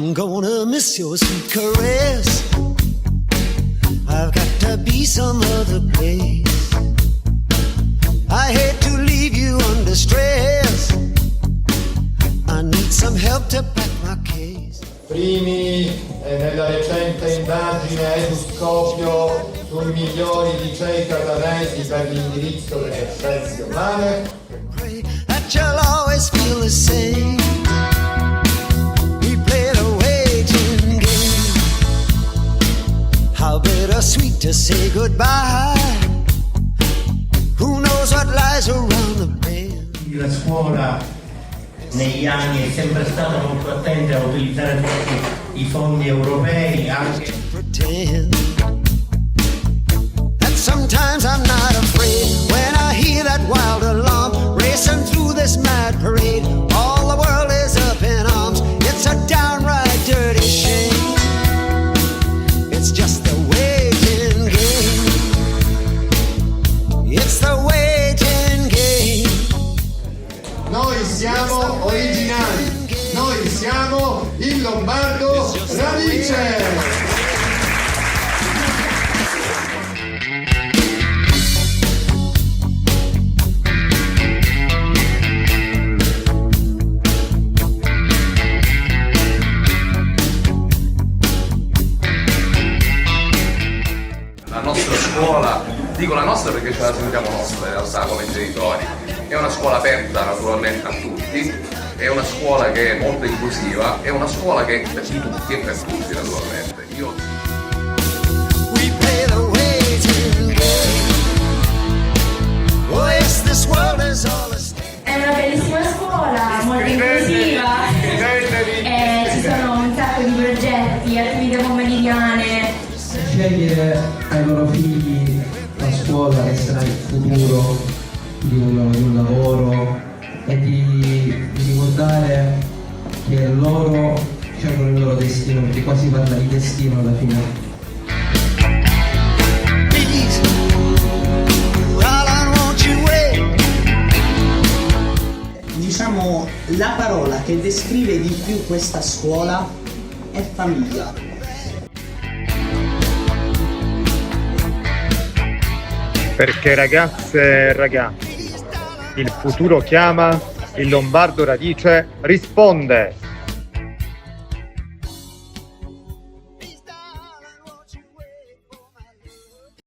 I'm gonna miss your sweet caress. I've got to be some other place. I hate to leave you under stress. I need some help to pack my case. Primi nella recente indagine Eduscopio sui migliori licei catanesi per l'indirizzo delle scienze umane. Pray that you'll always feel the same. We played a waiting game. How bittersweet to say goodbye. Who knows what lies around the bend. La scuola negli anni è sempre stata molto attenta a utilizzare tutti i fondi europei anche. Pretend that sometimes I'm not afraid when I hear that wild alarm racing through this mad parade. All the world is up in arms. It's a downright dirty shame. It's just the waiting game. It's the waiting game. Noi siamo originali, noi siamo il Lombardo Radice! La nostra scuola, dico la nostra perché ce la sentiamo nostra in realtà come genitori, è una scuola aperta naturalmente a tutti, è una scuola che è molto inclusiva, è una scuola che è di tutti e per tutti naturalmente. We play the waiting game. Oh yes, this world is all a stage. È una bellissima scuola, molto inclusiva, ci sono un sacco di progetti, attività pomeridiane. Scegliere ai loro figli la scuola che sarà il futuro di un lavoro e di ricordare che loro scelgono il loro destino, perché qua si parla di destino alla fine. Please, darling, won't you wait? Diciamo, la parola che descrive di più questa scuola è famiglia. Perché ragazze e ragazzi, il futuro chiama, il Lombardo Radice risponde.